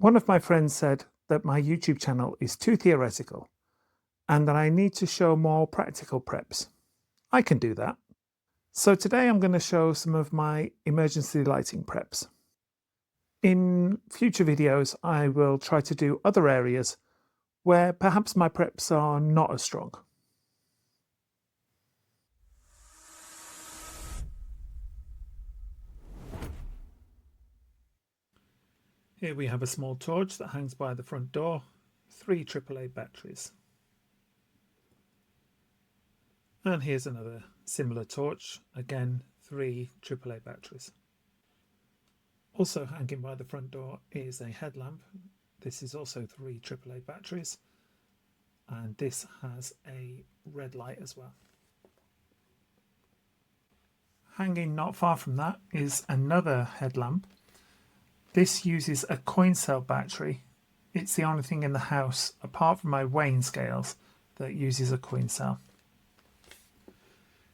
One of my friends said that my YouTube channel is too theoretical and that I need to show more practical preps. I can do that. So today I'm going to show some of my emergency lighting preps. In future videos, I will try to do other areas where perhaps my preps are not as strong. Here we have a small torch that hangs by the front door, 3 AAA batteries. And here's another similar torch, again 3 AAA batteries. Also hanging by the front door is a headlamp. This is also 3 AAA batteries, and this has a red light as well. Hanging not far from that is another headlamp. This uses a coin cell battery. It's the only thing in the house, apart from my weighing scales, that uses a coin cell.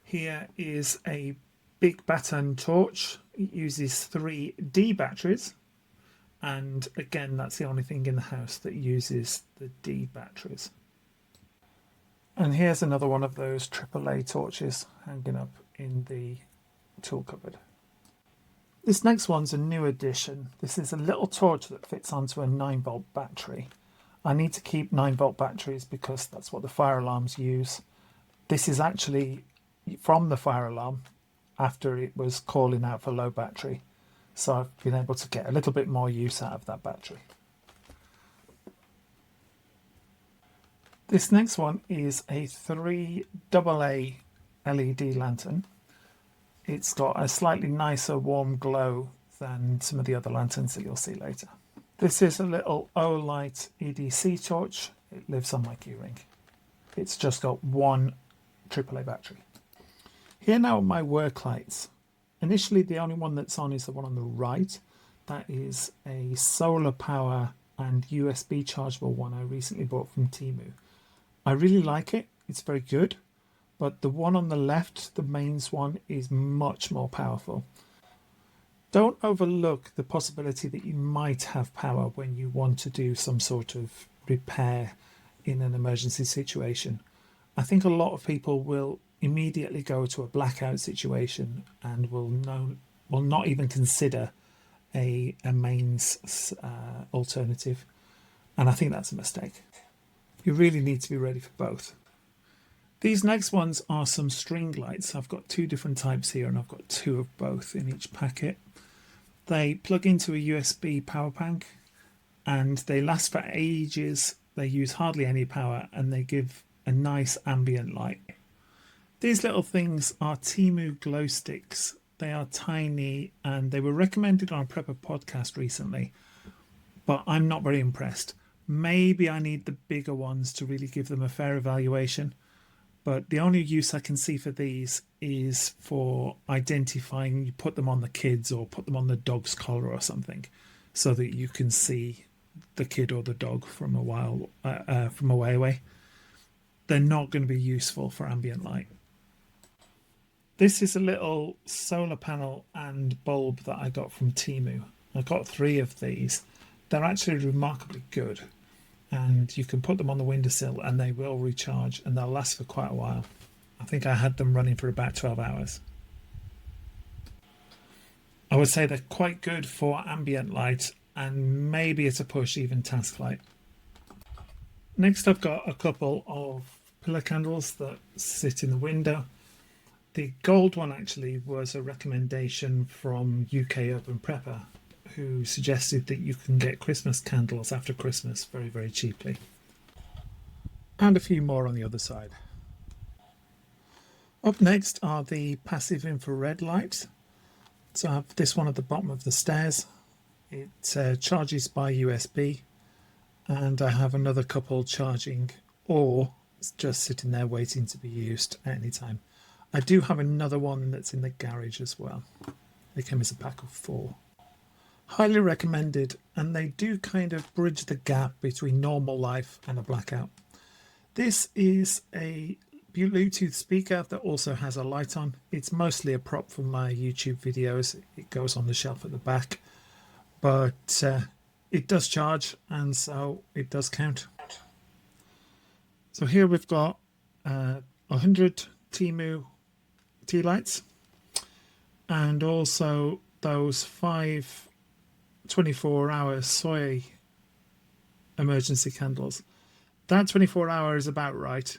Here is a big baton torch. It uses 3 D batteries, and again that's the only thing in the house that uses the D batteries. And here's another one of those AAA torches hanging up in the tool cupboard. This next one's a new addition. This is a little torch that fits onto a 9-volt battery. I need to keep 9-volt batteries because that's what the fire alarms use. This is actually from the fire alarm after it was calling out for low battery. So I've been able to get a little bit more use out of that battery. This next one is a 3 AA LED lantern. It's got a slightly nicer warm glow than some of the other lanterns that you'll see later. This is a little Olight EDC torch. It lives on my keyring. It's just got 1 AAA battery. Here now are my work lights. Initially the only one that's on is the one on the right. That is a solar power and USB chargeable one I recently bought from Temu. I really like it. It's very good. But the one on the left, the mains one, is much more powerful. Don't overlook the possibility that you might have power when you want to do some sort of repair in an emergency situation. I think a lot of people will immediately go to a blackout situation and will not even consider a mains alternative. And I think that's a mistake. You really need to be ready for both. These next ones are some string lights. I've got 2 different types here and I've got 2 of both in each packet. They plug into a USB power bank and they last for ages. They use hardly any power and they give a nice ambient light. These little things are Temu glow sticks. They are tiny and they were recommended on a Prepper podcast recently, but I'm not very impressed. Maybe I need the bigger ones to really give them a fair evaluation. But the only use I can see for these is for identifying, you put them on the kids or put them on the dog's collar or something so that you can see the kid or the dog from a way away. They're not going to be useful for ambient light. This is a little solar panel and bulb that I got from Temu. I got 3 of these. They're actually remarkably good. And you can put them on the windowsill and they will recharge and they'll last for quite a while. I think I had them running for about 12 hours. I would say they're quite good for ambient light and maybe at a push even task light. Next I've got a couple of pillar candles that sit in the window. The gold one actually was a recommendation from UK Urban Prepper, who suggested that you can get Christmas candles after Christmas very, very cheaply. And a few more on the other side. Up next are the passive infrared lights. So I have this one at the bottom of the stairs. It charges by USB, and I have another couple charging or just sitting there waiting to be used at any time. I do have another one that's in the garage as well. They came as a pack of 4. Highly recommended, and they do kind of bridge the gap between normal life and a blackout. This is a Bluetooth speaker that also has a light on. It's mostly a prop from my YouTube videos. It goes on the shelf at the back, but it does charge, and so it does count. So here we've got 100 Temu tea lights, and also those 5 24-hour soy emergency candles. That 24-hour is about right.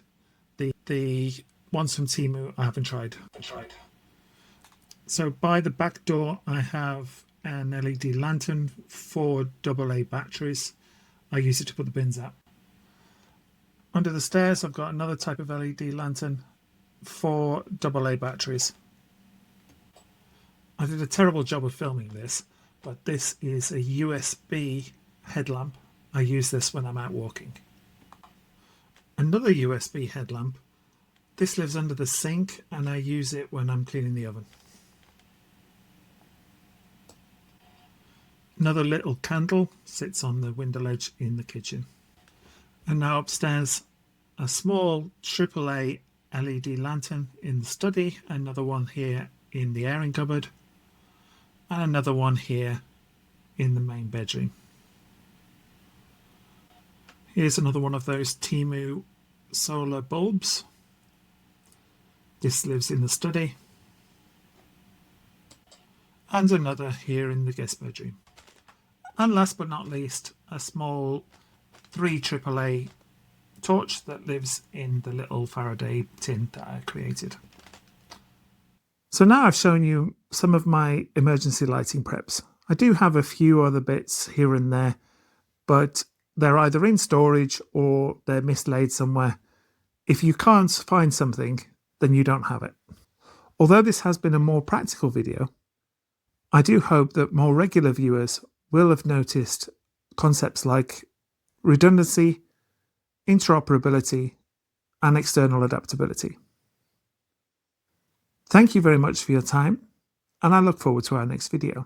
The ones from Temu I haven't tried. So by the back door I have an LED lantern, 4 AA batteries. I use it to put the bins out. Under the stairs I've got another type of LED lantern, 4 AA batteries. I did a terrible job of filming this, but this is a USB headlamp. I use this when I'm out walking. Another USB headlamp. This lives under the sink and I use it when I'm cleaning the oven. Another little candle sits on the window ledge in the kitchen. And now upstairs, a small AAA LED lantern in the study, another one here in the airing cupboard, and another one here in the main bedroom. Here's another one of those Temu solar bulbs. This lives in the study. And another here in the guest bedroom. And last but not least, a small 3 AAA torch that lives in the little Faraday tin that I created. So now I've shown you some of my emergency lighting preps. I do have a few other bits here and there, but they're either in storage or they're mislaid somewhere. If you can't find something, then you don't have it. Although this has been a more practical video, I do hope that more regular viewers will have noticed concepts like redundancy, interoperability, and external adaptability. Thank you very much for your time, and I look forward to our next video.